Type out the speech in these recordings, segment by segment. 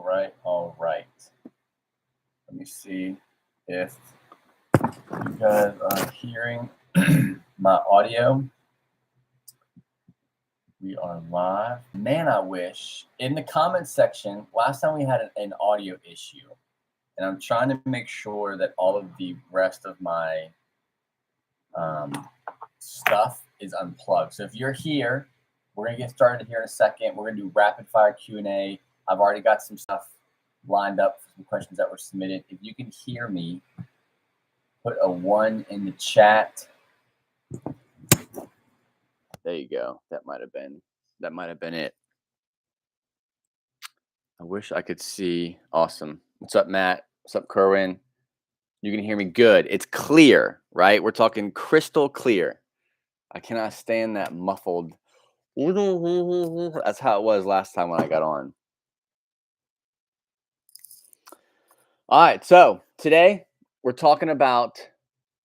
All right, all right. Let me see if you guys are hearing my audio. We are live. Man, I wish. In the comments section, last time we had an audio issue, and I'm trying to make sure that all of the rest of my stuff is unplugged. So if you're here, we're going to get started here in a second. We're going to do rapid fire Q&A. I've already got some stuff lined up for some questions that were submitted. If you can hear me, put a 1 in the chat. There you go. That might have been it. I wish I could see. Awesome. What's up, Matt? What's up, Kerwin? You can hear me good. It's clear, right? We're talking crystal clear. I cannot stand that muffled. That's how it was last time when I got on. All right. So today we're talking about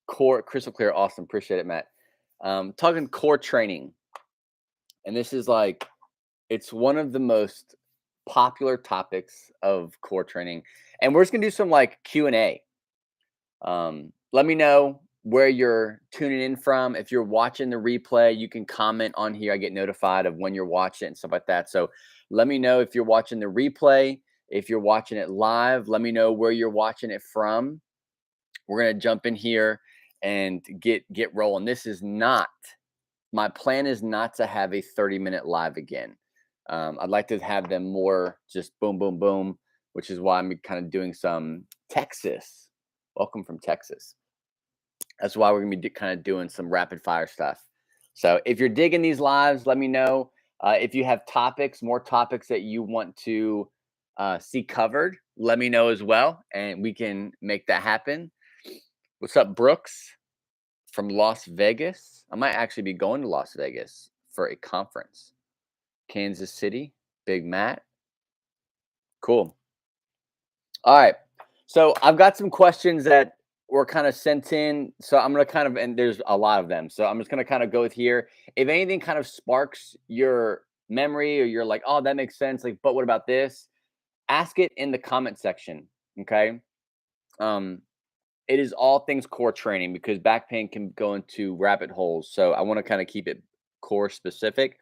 core, crystal clear. Awesome. Appreciate it, Matt. Talking core training. And this is like, it's one of the most popular topics of core training. And we're just going to do some like Q&A. Let me know where you're tuning in from. If you're watching the replay, you can comment on here. I get notified of when you're watching it and stuff like that. So let me know if you're watching the replay. If you're watching it live, let me know where you're watching it from. We're going to jump in here and get rolling. This is not, my plan is not to have a 30-minute live again. I'd like to have them more just boom, boom, boom, which is why I'm kind of doing some Texas. Welcome from Texas. That's why we're going to be kind of doing some rapid fire stuff. So if you're digging these lives, let me know. If you have topics, more topics that you want to see covered, let me know as well, and we can make that happen. What's up, Brooks from Las Vegas? I might actually be going to Las Vegas for a conference. Kansas City, Big Matt. Cool. All right. So I've got some questions that were kind of sent in. So I'm going to kind of, and there's a lot of them. So I'm just going to kind of go with here. If anything kind of sparks your memory or you're like, oh, that makes sense. Like, but what about this? Ask it in the comment section. Okay. It is all things core training because back pain can go into rabbit holes. So I want to kind of keep it core specific.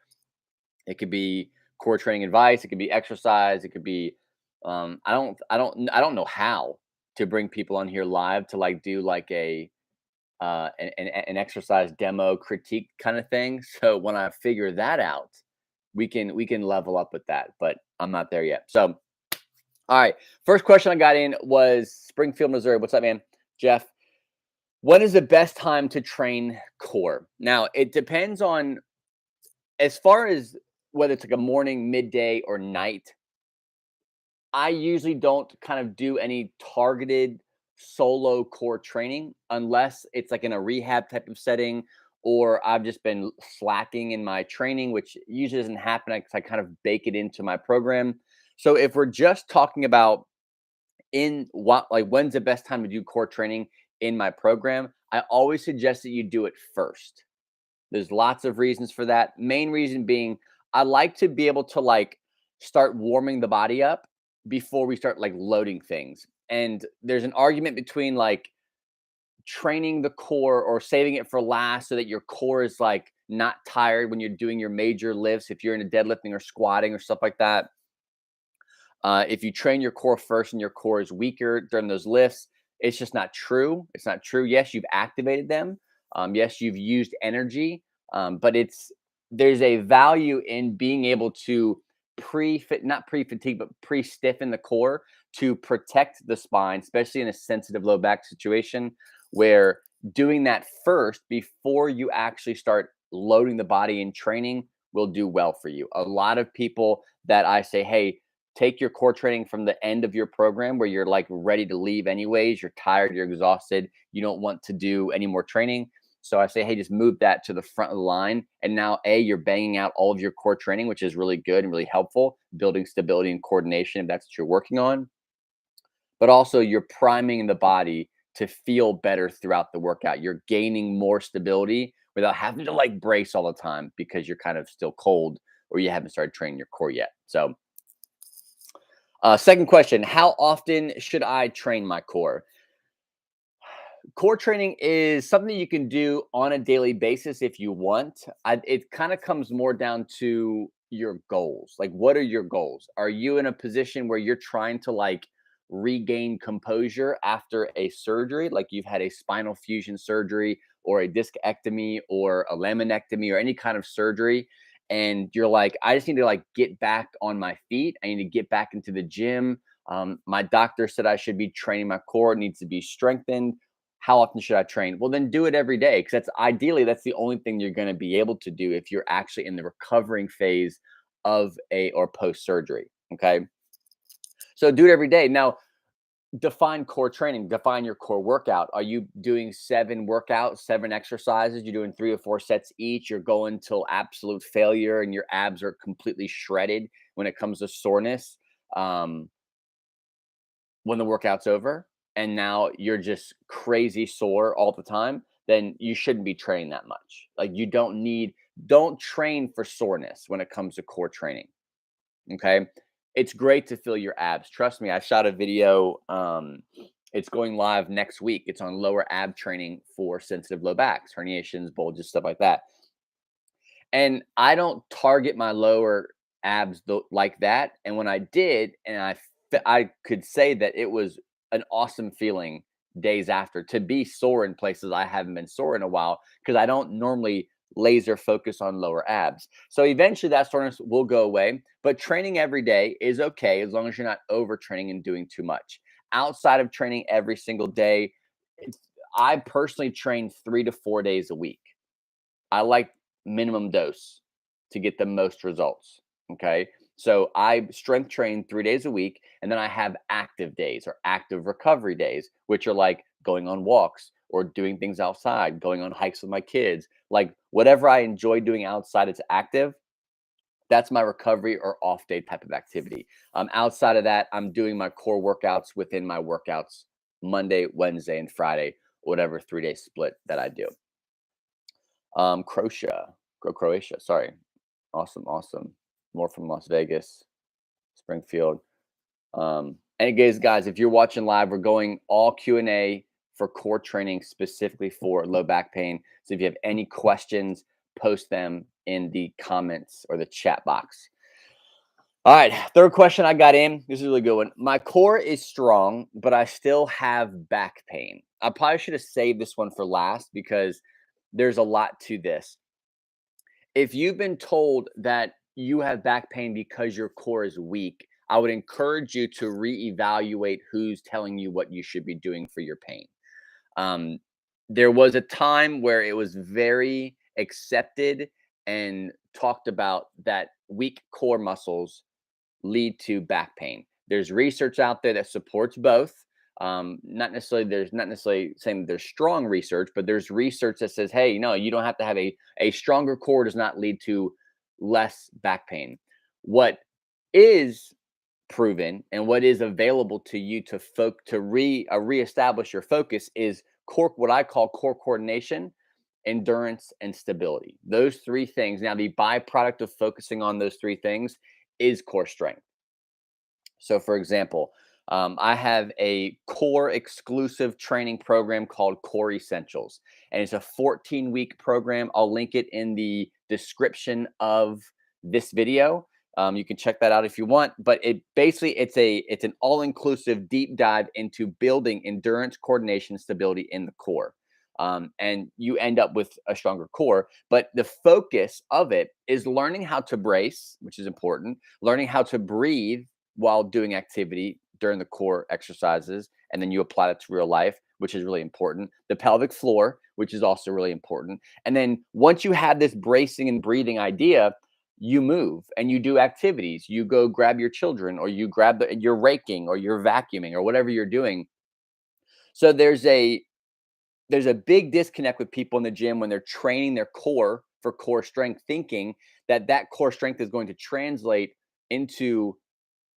It could be core training advice. It could be exercise. It could be, I don't know how to bring people on here live to like do like an exercise demo critique kind of thing. So when I figure that out, we can level up with that, but I'm not there yet. So, all right. First question I got in was Springfield, Missouri. What's up, man? Jeff, when is the best time to train core? Now, it depends on, as far as whether it's like a morning, midday, or night. I usually don't kind of do any targeted solo core training unless it's like in a rehab type of setting or I've just been slacking in my training, which usually doesn't happen because I kind of bake it into my program. So if we're just talking about in what, like, when's the best time to do core training in my program, I always suggest that you do it first. There's lots of reasons for that. Main reason being, I like to be able to like start warming the body up before we start like loading things. And there's an argument between like training the core or saving it for last so that your core is like not tired when you're doing your major lifts, if you're into deadlifting or squatting or stuff like that. If you train your core first and your core is weaker during those lifts, it's just not true. It's not true. Yes, you've activated them. Yes, you've used energy, but there's a value in being able to not pre-fatigue, but pre-stiffen the core to protect the spine, especially in a sensitive low back situation where doing that first before you actually start loading the body in training will do well for you. A lot of people that I say, hey, take your core training from the end of your program where you're like ready to leave anyways, you're tired, you're exhausted, you don't want to do any more training. So I say, hey, just move that to the front of the line. And now, you're banging out all of your core training, which is really good and really helpful, building stability and coordination if that's what you're working on. But also you're priming the body to feel better throughout the workout. You're gaining more stability without having to like brace all the time because you're kind of still cold or you haven't started training your core yet. So Second question: how often should I train my core? Core training is something you can do on a daily basis if you want. It kind of comes more down to your goals. Like, what are your goals? Are you in a position where you're trying to like regain composure after a surgery, like you've had a spinal fusion surgery or a discectomy or a laminectomy or any kind of surgery? And you're like, I just need to like get back on my feet. I need to get back into the gym. My doctor said I should be training my core. It needs to be strengthened. How often should I train? Well, then do it every day, because that's the only thing you're going to be able to do if you're actually in the recovering phase of a or post surgery. Okay. So do it every day. Now, define core training, define your core workout. Are you doing 7 workouts, 7 exercises? You're doing 3 or 4 sets each. You're going till absolute failure and your abs are completely shredded when it comes to soreness. Um, when the workout's over and now you're just crazy sore all the time, then you shouldn't be training that much. Like, don't train for soreness when it comes to core training. Okay. It's great to feel your abs. Trust me, I shot a video. It's going live next week. It's on lower ab training for sensitive low backs, herniations, bulges, stuff like that. And I don't target my lower abs like that. And when I did, and I could say that it was an awesome feeling days after to be sore in places I haven't been sore in a while, because I don't normally laser focus on lower abs. So eventually that soreness will go away. But training every day is okay as long as you're not overtraining and doing too much. Outside of training every single day, it's, I personally train 3 to 4 days a week. I like minimum dose to get the most results. Okay. So I strength train 3 days a week, and then I have active days or active recovery days, which are like going on walks or doing things outside, going on hikes with my kids, like whatever I enjoy doing outside, it's active. That's my recovery or off day type of activity. Outside of that, I'm doing my core workouts within my workouts Monday, Wednesday, and Friday, whatever 3 day split that I do. Croatia. Sorry. Awesome, awesome. More from Las Vegas, Springfield. And guys, if you're watching live, we're going all Q&A for core training specifically for low back pain. So if you have any questions, post them in the comments or the chat box. All right, third question I got in. This is a really good one. My core is strong, but I still have back pain. I probably should have saved this one for last because there's a lot to this. If you've been told that you have back pain because your core is weak, I would encourage you to reevaluate who's telling you what you should be doing for your pain. Um, there was a time where it was very accepted and talked about that weak core muscles lead to back pain. There's research out there that supports both. There's not necessarily saying that there's strong research, but there's research that says, hey, no, you don't have to have a stronger core does not lead to less back pain. What is proven and what is available to you to reestablish your focus is what I call core coordination, endurance, and stability. Those three things. Now, the byproduct of focusing on those three things is core strength. So, for example, I have a core exclusive training program called Core Essentials, and it's a 14-week program. I'll link it in the description of this video. You can check that out if you want. But it's an all-inclusive deep dive into building endurance, coordination, stability in the core. And you end up with a stronger core. But the focus of it is learning how to brace, which is important, learning how to breathe while doing activity during the core exercises, and then you apply it to real life, which is really important. The pelvic floor, which is also really important. And then once you have this bracing and breathing idea, you move and you do activities. You go grab your children, or you're raking, or you're vacuuming, or whatever you're doing. So there's a big disconnect with people in the gym when they're training their core for core strength, thinking that core strength is going to translate into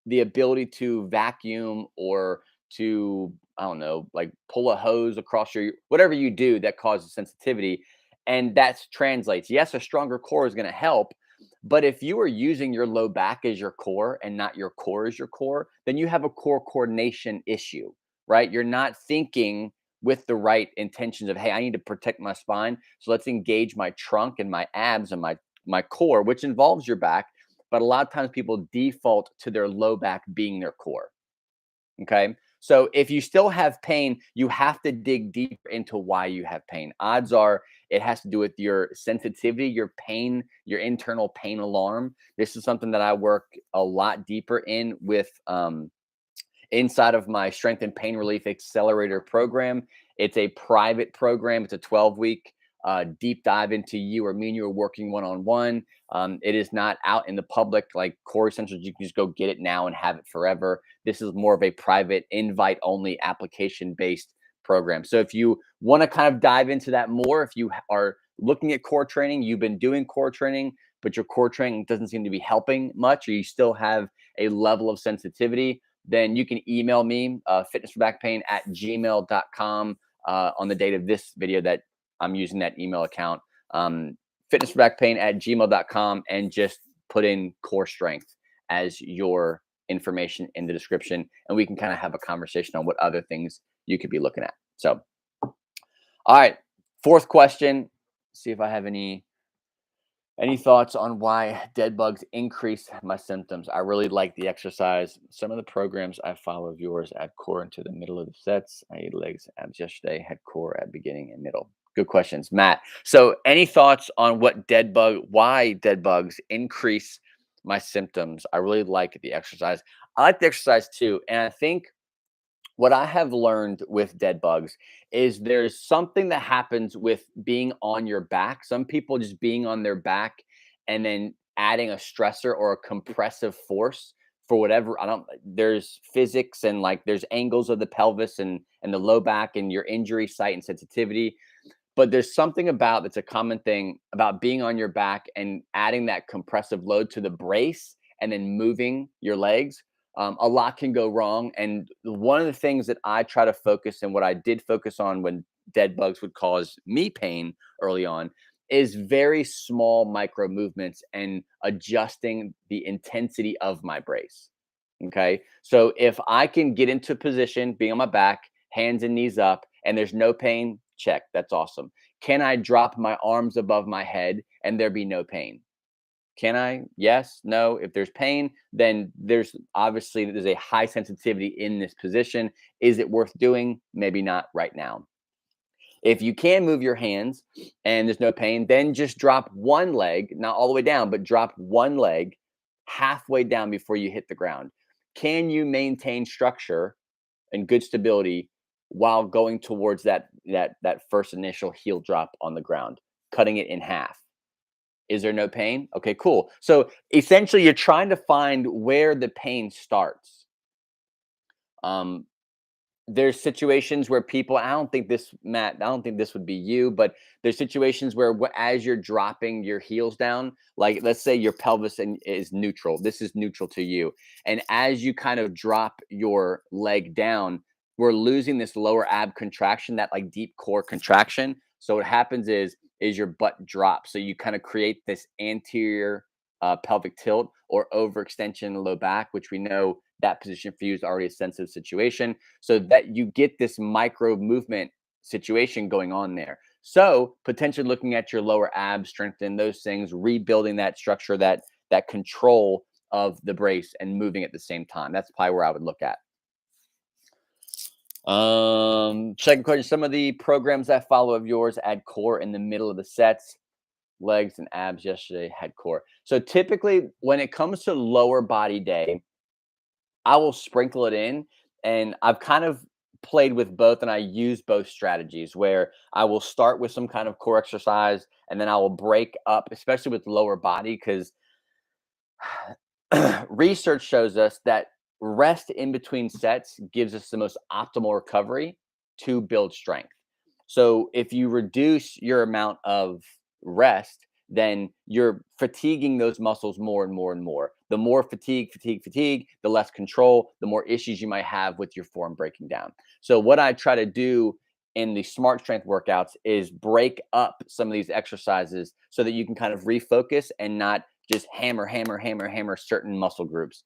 the ability to vacuum or to, I don't know, like pull a hose across whatever you do that causes sensitivity. And that translates. Yes, a stronger core is going to help, But if you are using your low back as your core and not your core as your core, then you have a core coordination issue, right? You're not thinking with the right intentions of, hey, I need to protect my spine. So let's engage my trunk and my abs and my core, which involves your back. But a lot of times people default to their low back being their core. Okay. So if you still have pain, you have to dig deeper into why you have pain. Odds are it has to do with your sensitivity, your pain, your internal pain alarm. This is something that I work a lot deeper in with inside of my Strength and Pain Relief Accelerator program. It's a private program. It's a 12-week deep dive into you, or me and you are working one-on-one. It is not out in the public like Core Essentials. You can just go get it now and have it forever. This is more of a private, invite-only, application-based program. So if you want to kind of dive into that more, if you are looking at core training, you've been doing core training, but your core training doesn't seem to be helping much, or you still have a level of sensitivity, then you can email me, fitnessforbackpain@gmail.com, on the date of this video that I'm using that email account, fitnessforbackpain@gmail.com, and just put in core strength as your information in the description. And we can kind of have a conversation on what other things you could be looking at. So, all right, fourth question. See if I have any thoughts on why dead bugs increase my symptoms? I really like the exercise. Some of the programs I follow of yours add core into the middle of the sets. I ate legs, abs yesterday, had core at beginning and middle. Good questions, Matt. So any thoughts on why dead bugs increase my symptoms? I really like the exercise. I like the exercise too. And I think what I have learned with dead bugs is there's something that happens with being on your back. Some people just being on their back and then adding a stressor or a compressive force for whatever. I don't, there's physics and like there's angles of the pelvis and the low back and your injury site and sensitivity. But there's something about that's a common thing about being on your back and adding that compressive load to the brace and then moving your legs. A lot can go wrong. And one of the things that I try to focus and what I did focus on when dead bugs would cause me pain early on is very small micro movements and adjusting the intensity of my brace. Okay. So if I can get into position, being on my back, hands and knees up, and there's no pain, check. That's awesome. Can I drop my arms above my head and there be no pain? Can I? Yes, no. If there's pain, then there's a high sensitivity in this position. Is it worth doing? Maybe not right now. If you can move your hands and there's no pain, then just drop one leg, not all the way down, but drop one leg halfway down before you hit the ground. Can you maintain structure and good stability while going towards that first initial heel drop on the ground, cutting it in half? Is there no pain? Okay, cool. So essentially, you're trying to find where the pain starts. Um, there's situations where people, I don't think this, Matt, I don't think this would be you, but there's situations where as you're dropping your heels down, like let's say your pelvis is neutral. This is neutral to you. And as you kind of drop your leg down, we're losing this lower ab contraction, that like deep core contraction. So what happens is your butt drops. So you kind of create this anterior pelvic tilt or overextension in the low back, which we know that position for you is already a sensitive situation. So that you get this micro movement situation going on there. So potentially looking at your lower abs, strengthen those things, rebuilding that structure, that control of the brace and moving at the same time. That's probably where I would look at. Second question. Some of the programs I follow of yours add core in the middle of the sets. Legs and abs yesterday had core. So typically when it comes to lower body day, I will sprinkle it in, and I've kind of played with both and I use both strategies where I will start with some kind of core exercise and then I will break up, especially with lower body, because research shows us that rest in between sets gives us the most optimal recovery to build strength. So if you reduce your amount of rest, then you're fatiguing those muscles more and more and more. The more fatigue, the less control, the more issues you might have with your form breaking down. So what I try to do in the smart strength workouts is break up some of these exercises so that you can kind of refocus and not just hammer, hammer, hammer, hammer certain muscle groups.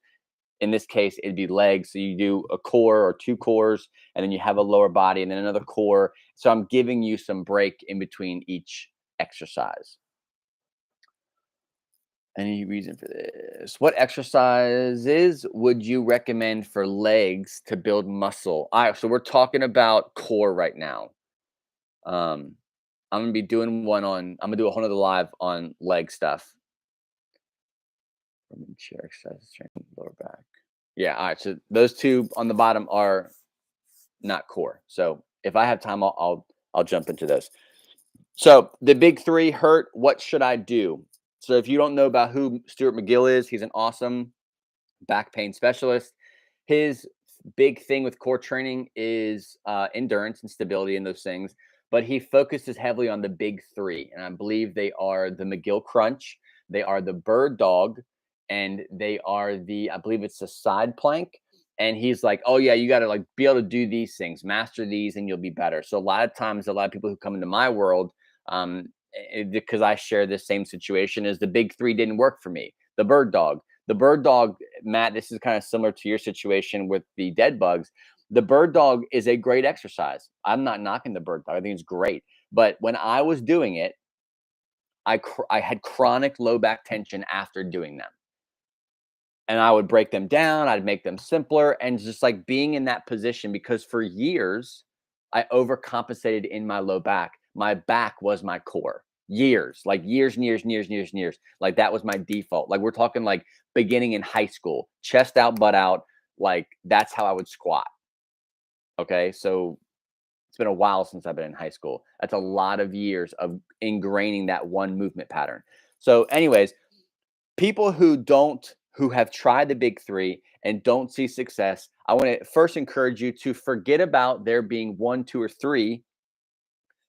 In this case, it'd be legs. So you do a core or two cores, and then you have a lower body and then another core. So I'm giving you some break in between each exercise. Any reason for this? What exercises would you recommend for legs to build muscle? All right, so we're talking about core right now. Um, I'm gonna be doing one on. I'm gonna do a whole other live on leg stuff. Chair exercises, strength, lower back. Yeah, all right. So those two on the bottom are not core. So if I have time, I'll jump into those. So the big three hurt. What should I do? So if you don't know about who Stuart McGill is, he's an awesome back pain specialist. His big thing with core training is endurance and stability and those things. But he focuses heavily on the big three, and I believe they are the McGill Crunch, they are the Bird Dog, and they are the, I believe it's the side plank. And he's like, oh yeah, you got to like be able to do these things, master these, and you'll be better. So a lot of times, a lot of people who come into my world, because I share this same situation, is the big three didn't work for me. The Bird Dog, Matt, this is kind of similar to your situation with the dead bugs. The Bird Dog is a great exercise. I'm not knocking the Bird Dog. I think it's great. But when I was doing it, I had chronic low back tension after doing them. And I would break them down, I'd make them simpler, and just like being in that position, because for years I overcompensated in my low back. My back was my core. Years, like years and years and years and years and years. Like that was my default. Like we're talking like beginning in high school, chest out, butt out. Like that's how I would squat. Okay. So it's been a while since I've been in high school. That's a lot of years of ingraining that one movement pattern. So, anyways, people who have tried the big three and don't see success, I want to first encourage you to forget about there being one, two, or three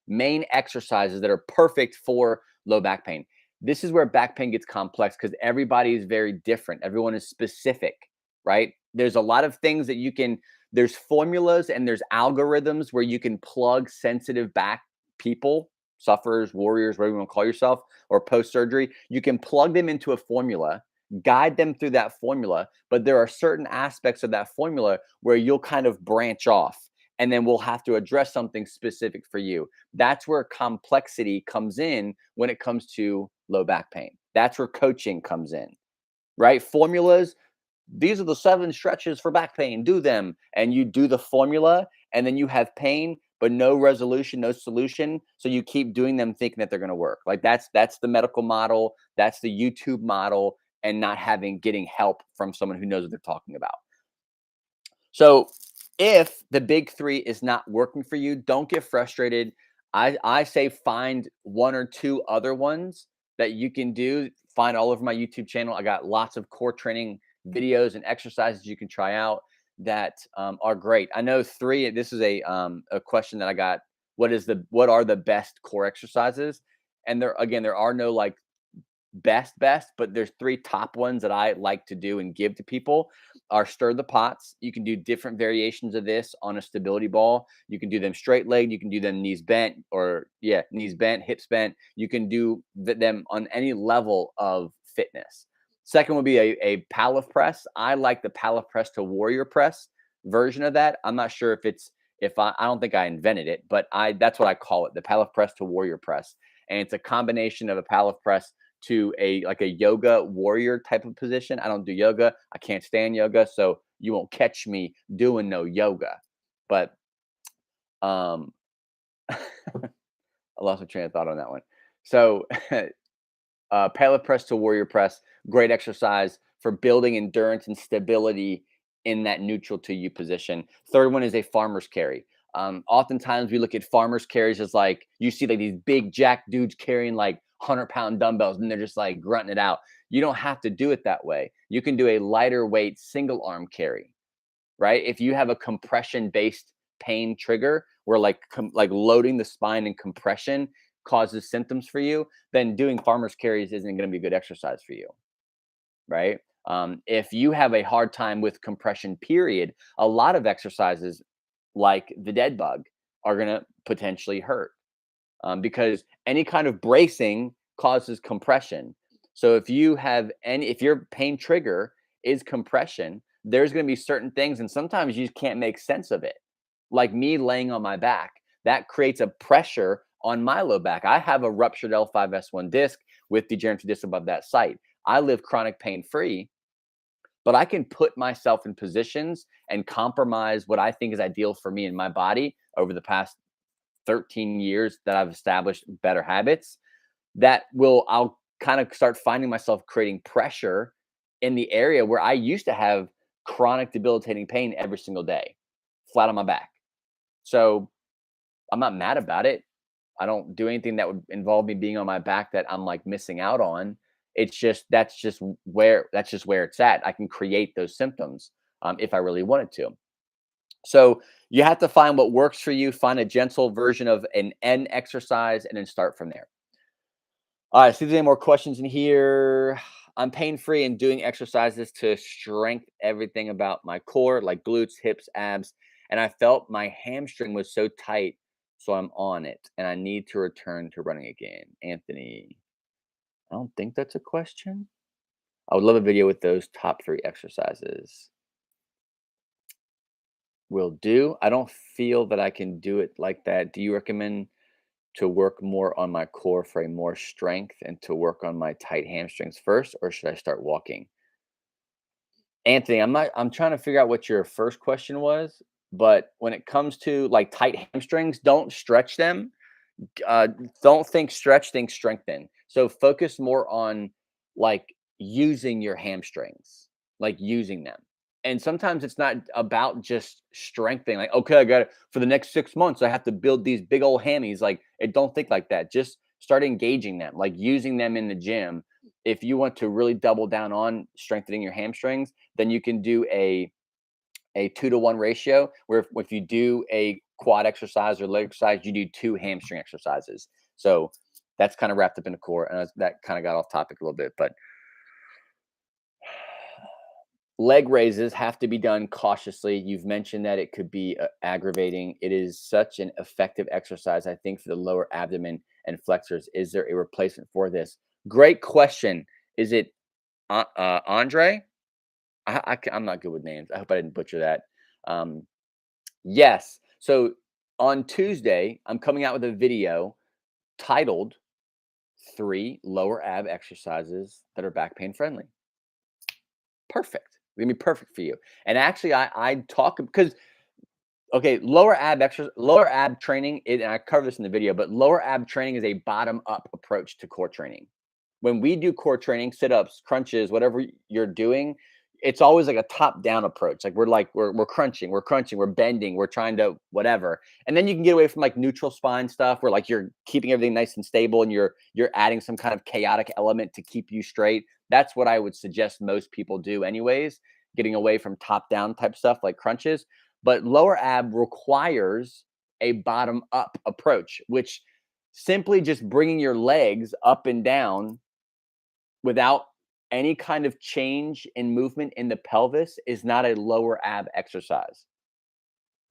main exercises that are perfect for low back pain. This is where back pain gets complex because everybody is very different. Everyone is specific, right? There's a lot of things that you can, there's formulas and there's algorithms where you can plug sensitive back people, sufferers, warriors, whatever you want to call yourself, or post surgery. You can plug them into a formula, guide them through that formula, but there are certain aspects of that formula where you'll kind of branch off, and then we'll have to address something specific for you. That's where complexity comes in when it comes to low back pain. That's where coaching comes in, right? Formulas, these are the 7 stretches for back pain, do them. And you do the formula, and then you have pain, but no resolution, no solution. So you keep doing them thinking that they're going to work. Like that's the medical model. That's the YouTube model, and not getting help from someone who knows what they're talking about. So if the big three is not working for you, don't get frustrated. I say find 1 or 2 other ones that you can do. Find all over my YouTube channel. I got lots of core training videos and exercises you can try out that are great. I know 3. This is a question that I got. What are the best core exercises? And there are no like best, but there's 3 top ones that I like to do and give to people are stir the pots. You can do different variations of this on a stability ball. You can do them straight legged. You can do them knees bent, knees bent, hips bent. You can do them on any level of fitness. Second would be a Payload Press. I like the Payload Press to Warrior Press version of that. I'm not sure if I don't think I invented it, but that's what I call it, the Payload Press to Warrior Press. And it's a combination of a Payload Press to a yoga warrior type of position. I don't do yoga. I can't stand yoga, so you won't catch me doing no yoga. But I lost my train of thought on that one. So Payload Press to Warrior Press, great exercise for building endurance and stability in that neutral to you position. Third one is a farmer's carry. Oftentimes we look at farmer's carries as like, you see like these big jack dudes carrying like 100-pound dumbbells and they're just like grunting it out. You don't have to do it that way. You can do a lighter weight single arm carry, right? If you have a compression based pain trigger where like loading the spine and compression causes symptoms for you, then doing farmer's carries isn't going to be a good exercise for you, right? If you have a hard time with compression period, a lot of exercises like the dead bug are going to potentially hurt, because any kind of bracing causes compression. So if your pain trigger is compression, there's going to be certain things, and sometimes you just can't make sense of it. Like me laying on my back, that creates a pressure on my low back. I have a ruptured L5S1 disc with degenerative disc above that site. I live chronic pain free, but I can put myself in positions and compromise what I think is ideal for me and my body over the past 13 years that I've established better habits I'll kind of start finding myself creating pressure in the area where I used to have chronic debilitating pain every single day, flat on my back. So I'm not mad about it. I don't do anything that would involve me being on my back that I'm like missing out on. It's just that's just where it's at. I can create those symptoms if I really wanted to. So you have to find what works for you. Find a gentle version of an N exercise, and then start from there. All right, see if there's any more questions in here. I'm pain free and doing exercises to strengthen everything about my core, like glutes, hips, abs. And I felt my hamstring was so tight. So I'm on it and I need to return to running again. Anthony, I don't think that's a question. I would love a video with those top 3 exercises. Will do. I don't feel that I can do it like that. Do you recommend to work more on my core for a more strength and to work on my tight hamstrings first, or should I start walking? Anthony, I'm trying to figure out what your first question was, but when it comes to like tight hamstrings, don't stretch them. Uh, don't think stretch, think strengthen. So focus more on like using your hamstrings, like using them. And sometimes it's not about just strengthening, like, okay, I got it for the next 6 months. I have to build these big old hammies. Like, it don't think like that. Just start engaging them, like using them in the gym. If you want to really double down on strengthening your hamstrings, then you can do a 2-to-1 ratio where if you do a quad exercise or leg exercise, you do 2 hamstring exercises. So that's kind of wrapped up in the core. And that kind of got off topic a little bit, but leg raises have to be done cautiously. You've mentioned that it could be aggravating. It is such an effective exercise, I think, for the lower abdomen and flexors. Is there a replacement for this? Great question. Is it Andre? I'm not good with names. I hope I didn't butcher that. Um, yes. So on Tuesday, I'm coming out with a video titled 3 lower ab exercises that are back pain friendly. Perfect. It's gonna be perfect for you. And actually, I talk because okay, lower ab training. And I cover this in the video, but lower ab training is a bottom up approach to core training. When we do core training, sit ups, crunches, whatever you're doing, it's always like a top down approach. We're crunching, we're bending, we're trying to whatever. And then you can get away from like neutral spine stuff where like you're keeping everything nice and stable and you're adding some kind of chaotic element to keep you straight. That's what I would suggest most people do anyways, getting away from top down type stuff like crunches. But lower ab requires a bottom up approach, which simply just bringing your legs up and down without any kind of change in movement in the pelvis is not a lower ab exercise.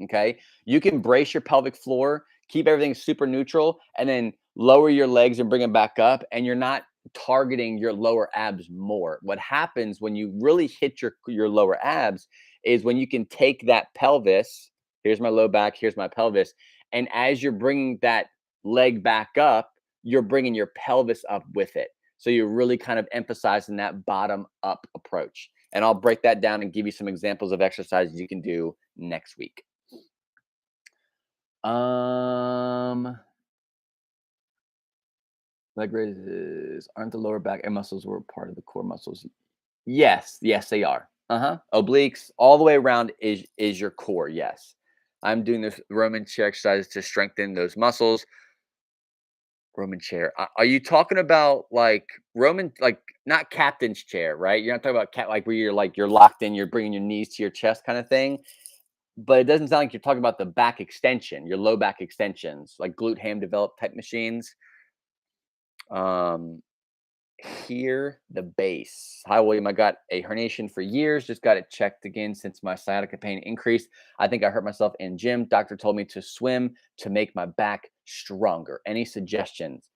Okay. You can brace your pelvic floor, keep everything super neutral, and then lower your legs and bring them back up. And you're not targeting your lower abs more. What happens when you really hit your lower abs is when you can take that pelvis. Here's my low back, here's my pelvis. And as you're bringing that leg back up, you're bringing your pelvis up with it. So you're really kind of emphasizing that bottom up approach. And I'll break that down and give you some examples of exercises you can do next week. Leg raises aren't the lower back and muscles were part of the core muscles. Yes, they are. Obliques all the way around is your core. Yes, I'm doing this Roman chair exercises to strengthen those muscles. Roman chair. Are you talking about like Roman, like not captain's chair, right? You're not talking about like where you're locked in, you're bringing your knees to your chest kind of thing. But it doesn't sound like you're talking about the back extension, your low back extensions, like glute ham developed type machines. Um, Here the base. Hi, William. I got a herniation for years. Just got it checked again since my sciatica pain increased. I think I hurt myself in gym. Doctor told me to swim to make my back stronger. Any suggestions?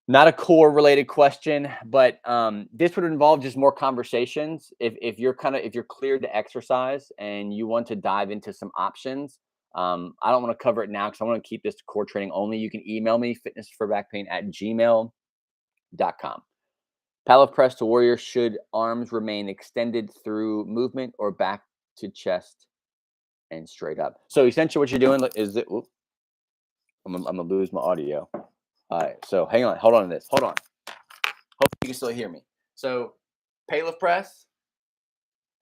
Not a core related question, but this would involve just more conversations. If you're if you're cleared to exercise and you want to dive into some options, I don't want to cover it now because I want to keep this to core training only. You can email me fitnessforbackpain@gmail.com. Pallov press to warrior, should arms remain extended through movement or back to chest and straight up? So essentially, what you're doing is it. Whoop, I'm gonna lose my audio. All right, so hang on, hold on to this. Hold on. Hopefully you can still hear me. So Payload press,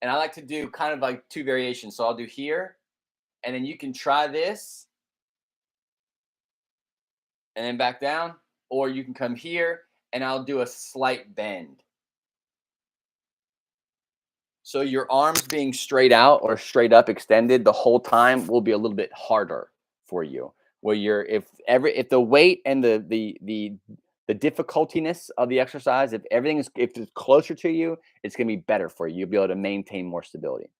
and I like to do kind of like two variations. So I'll do here, and then you can try this, and then back down, or you can come here, and I'll do a slight bend. So your arms being straight out or straight up extended the whole time will be a little bit harder for you. Where you're if the weight and the difficultiness of the exercise, if everything is if it's closer to you, it's gonna be better for you. You'll be able to maintain more stability.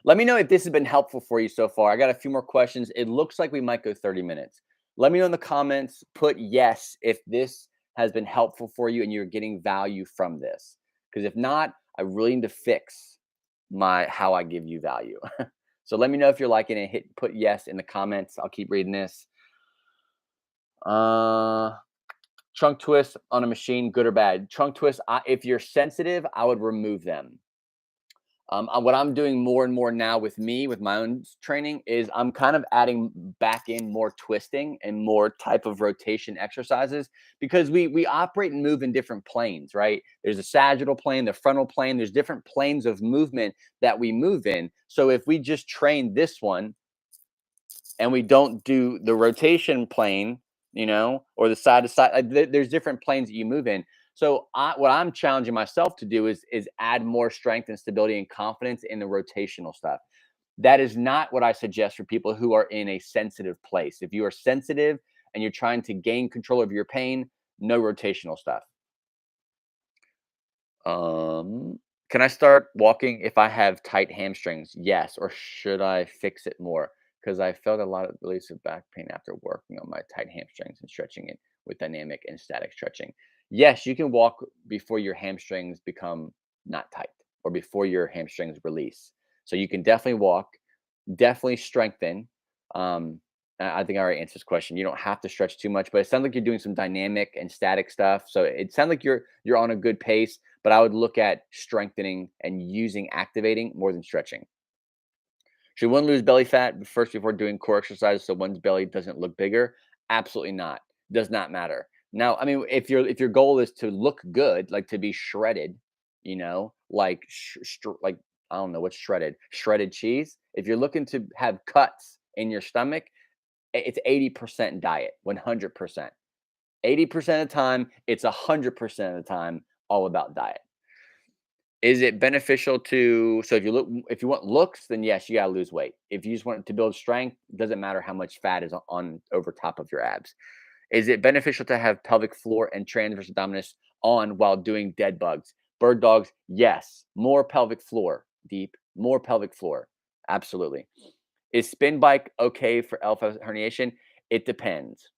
Let me know if this has been helpful for you so far. I got a few more questions. It looks like we might go 30 minutes. Let me know in the comments. Put yes if this has been helpful for you and you're getting value from this. Because if not, I really need to fix my how I give you value. So let me know if you're liking it. Put yes in the comments. I'll keep reading this. Uh Trunk twist on a machine, good or bad? Trunk twist, if you're sensitive, I would remove them. What I'm doing more and more now with me, with my own training, is I'm kind of adding back in more twisting and more type of rotation exercises because we operate and move in different planes, right? There's a sagittal plane, the frontal plane. There's different planes of movement that we move in. So if we just train this one and we don't do the rotation plane, or the side to side. There's different planes that you move in. So what I'm challenging myself to do is add more strength and stability and confidence in the rotational stuff. That is not what I suggest for people who are in a sensitive place. If you are sensitive and you're trying to gain control of your pain, no rotational stuff. Um, can I start walking if I have tight hamstrings? Yes. Or should I fix it more? Because I felt a lot of release of back pain after working on my tight hamstrings and stretching it with dynamic and static stretching. Yes, you can walk before your hamstrings become not tight or before your hamstrings release. So you can definitely walk, definitely strengthen. I think I already answered this question. You don't have to stretch too much, but it sounds like you're doing some dynamic and static stuff. So it sounds like you're on a good pace, but I would look at strengthening and using activating more than stretching. Should one lose belly fat first before doing core exercise so one's belly doesn't look bigger? Absolutely not. Does not matter. Now, I mean, if your goal is to look good, like to be shredded, like like I don't know what's shredded, shredded cheese. If you're looking to have cuts in your stomach, it's 80% diet, 100%. 80% of the time, it's 100% of the time all about diet. Is it beneficial to so if you want looks, then yes, you gotta lose weight. If you just want to build strength, doesn't matter how much fat is on over top of your abs. Is it beneficial to have pelvic floor and transverse abdominis on while doing dead bugs? Bird dogs, yes. More pelvic floor, deep, more pelvic floor. Absolutely. Is spin bike okay for alpha herniation? It depends.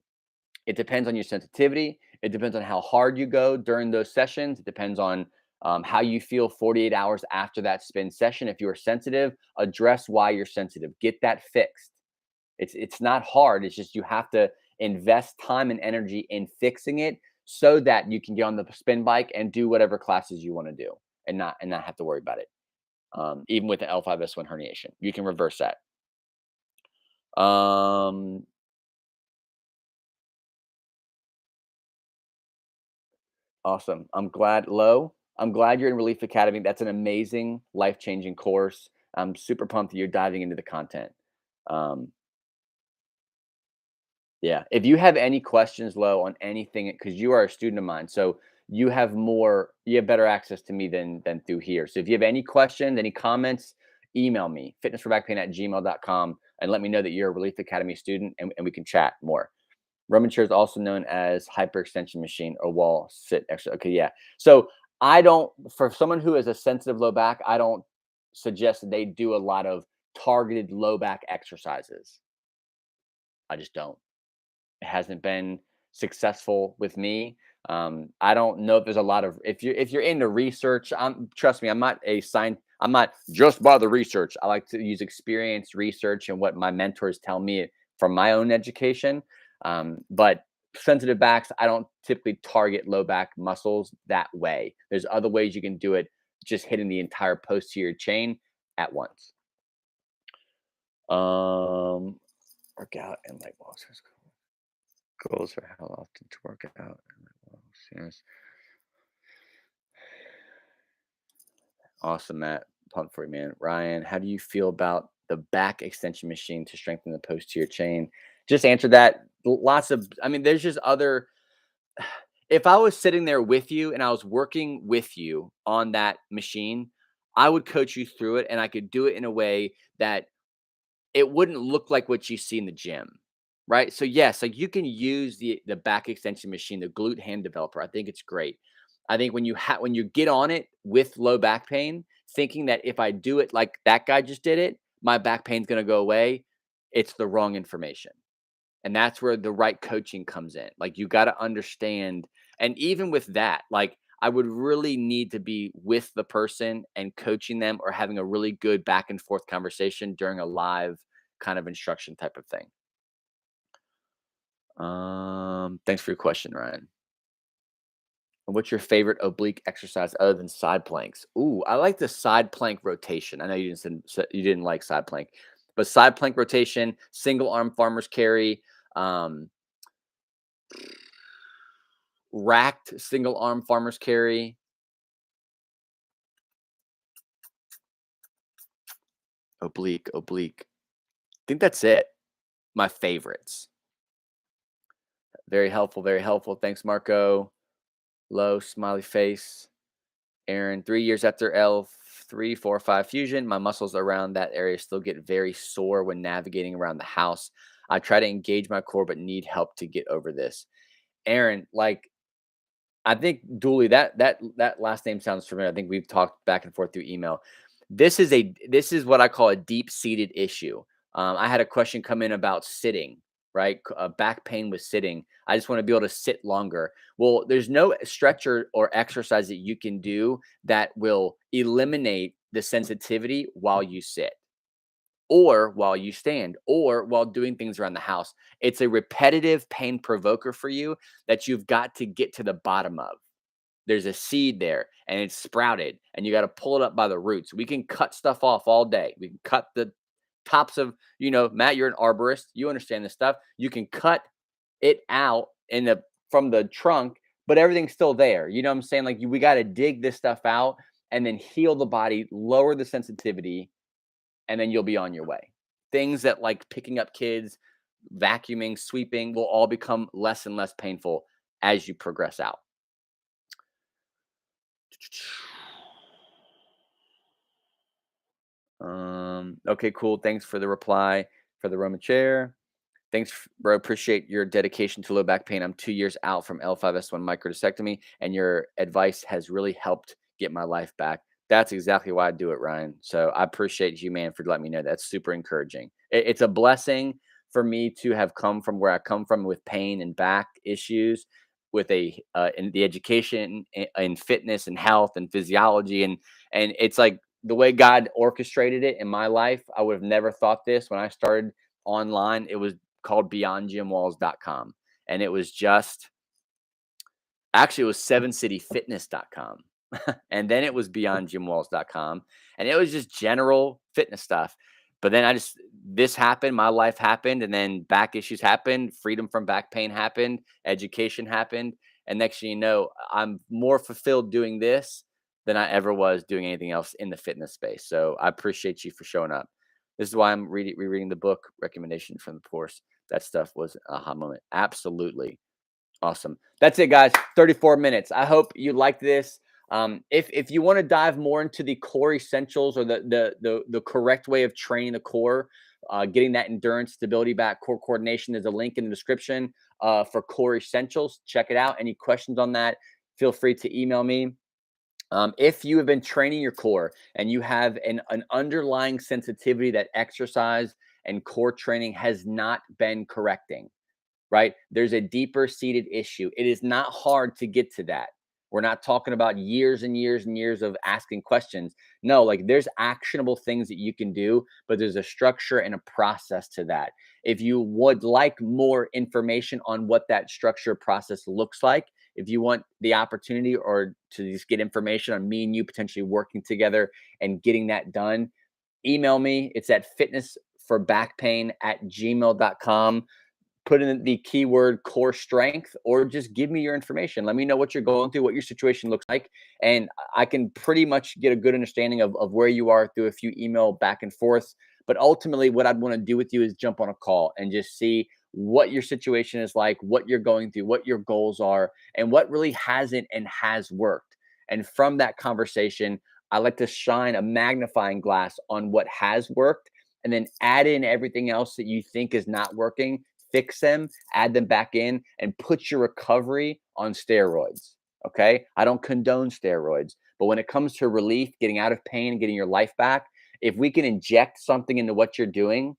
It depends on your sensitivity. It depends on how hard you go during those sessions. It depends on how you feel 48 hours after that spin session. If you are sensitive, address why you're sensitive. Get that fixed. It's not hard. It's just you have to invest time and energy in fixing it so that you can get on the spin bike and do whatever classes you want to do and not have to worry about it. Even with the L5S1 herniation, you can reverse that. Um, Awesome. I'm glad you're in Relief Academy. That's an amazing, life-changing course. I'm super pumped that you're diving into the content. Um, yeah. If you have any questions, Lo, on anything, because you are a student of mine, so you have better access to me than through here. So if you have any questions, any comments, email me, fitnessforbackpain@gmail.com, and let me know that you're a Relief Academy student and we can chat more. Roman chair is also known as hyperextension machine or wall sit extra. Okay, yeah. So I don't, for someone who has a sensitive low back, I don't suggest that they do a lot of targeted low back exercises. I just don't. It hasn't been. successful with me. I don't know if there's a lot of if you're into research. Trust me, I'm not a sign. I'm not just by the research. I like to use experience, research, and what my mentors tell me from my own education. But sensitive backs, I don't typically target low back muscles that way. There's other ways you can do it, just hitting the entire posterior chain at once. Work out and like walks. Goals for how often to work out. Yes. Awesome, Matt. Pumped for you, man. Ryan, how do you feel about the back extension machine to strengthen the posterior chain? Just answer that. Lots of, I mean, there's just other. If I was sitting there with you and I was working with you on that machine, I would coach you through it and I could do it in a way that it wouldn't look like what you see in the gym, right? So yes, like you can use the back extension machine, the glute hand developer. I think it's great. I think when you get on it with low back pain, thinking that if I do it like that guy just did it, my back pain's going to go away, it's the wrong information. And that's where the right coaching comes in. Like you got to understand, and even with that, like I would really need to be with the person and coaching them or having a really good back and forth conversation during a live kind of instruction type of thing. Thanks for your question, Ryan. What's your favorite oblique exercise other than side planks? Ooh, I like the side plank rotation. I know you didn't like side plank, but side plank rotation, single arm farmer's carry, um, racked single arm farmer's carry, oblique. I think that's it. My favorites. Very helpful, very helpful. Thanks, Marco. Low smiley face. Aaron, 3 years after L3, 4, 5 fusion, my muscles around that area still get very sore when navigating around the house. I try to engage my core, but need help to get over this. Aaron, like I think Dooley, that last name sounds familiar. I think we've talked back and forth through email. This is what I call a deep-seated issue. I had a question come in about sitting, right? Back pain with sitting. I just want to be able to sit longer. Well, there's no stretcher or exercise that you can do that will eliminate the sensitivity while you sit or while you stand or while doing things around the house. It's a repetitive pain provoker for you that you've got to get to the bottom of. There's a seed there and it's sprouted and you got to pull it up by the roots. We can cut stuff off all day. We can cut the tops of, Matt, you're an arborist. You understand this stuff. You can cut it out from the trunk, but everything's still there. You know what I'm saying? Like we got to dig this stuff out and then heal the body, lower the sensitivity, and then you'll be on your way. Things that like picking up kids, vacuuming, sweeping will all become less and less painful as you progress out. Okay, cool. Thanks for the reply for the Roman chair. Thanks, bro. Appreciate your dedication to low back pain. I'm 2 years out from L5S1 microdiscectomy, and your advice has really helped get my life back. That's exactly why I do it, Ryan. So I appreciate you, man, for letting me know. That's super encouraging. It's a blessing for me to have come from where I come from with pain and back issues, with in the education in fitness and health and physiology, and it's like the way God orchestrated it in my life. I would have never thought this when I started online. It was called beyondgymwalls.com. And it was actually, it was sevencityfitness.com. And then it was beyondgymwalls.com. And it was just general fitness stuff. But then this happened, my life happened, and then back issues happened, freedom from back pain happened, education happened. And next thing you know, I'm more fulfilled doing this than I ever was doing anything else in the fitness space. So I appreciate you for showing up. This is why I'm rereading the book recommendation from the course. That stuff was an aha moment. Absolutely. Awesome. That's it, guys. 34 minutes. I hope you liked this. If you want to dive more into the core essentials or the correct way of training the core, getting that endurance, stability back, core coordination, there's a link in the description for core essentials. Check it out. Any questions on that, feel free to email me. If you have been training your core and you have an underlying sensitivity that exercise and core training has not been correcting, right? There's a deeper seated issue. It is not hard to get to that. We're not talking about years and years and years of asking questions. No, like there's actionable things that you can do, but there's a structure and a process to that. If you would like more information on what that structure process looks like, if you want the opportunity or to just get information on me and you potentially working together and getting that done, email me. It's at fitnessforbackpain@gmail.com. Put in the keyword core strength, or just give me your information. Let me know what you're going through, what your situation looks like. And I can pretty much get a good understanding of where you are through a few email back and forth. But ultimately, what I'd want to do with you is jump on a call and just see what your situation is like, what you're going through, what your goals are, and what really hasn't and has worked. And from that conversation, I like to shine a magnifying glass on what has worked and then add in everything else that you think is not working, fix them, add them back in, and put your recovery on steroids. Okay. I don't condone steroids, but when it comes to relief, getting out of pain, and getting your life back, if we can inject something into what you're doing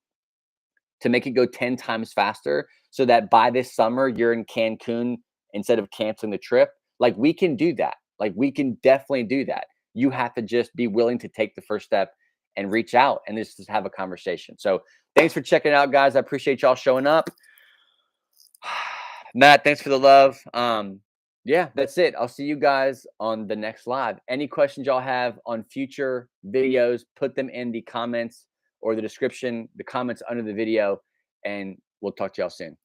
to make it go 10 times faster so that by this summer you're in Cancun instead of canceling the trip, like we can do that. Like we can definitely do that. You have to just be willing to take the first step and reach out and just have a conversation. So thanks for checking it out, guys. I appreciate y'all showing up. Matt, thanks for the love. Yeah, that's it. I'll see you guys on the next live. Any questions y'all have on future videos, put them in the comments or the description, the comments under the video, and we'll talk to y'all soon.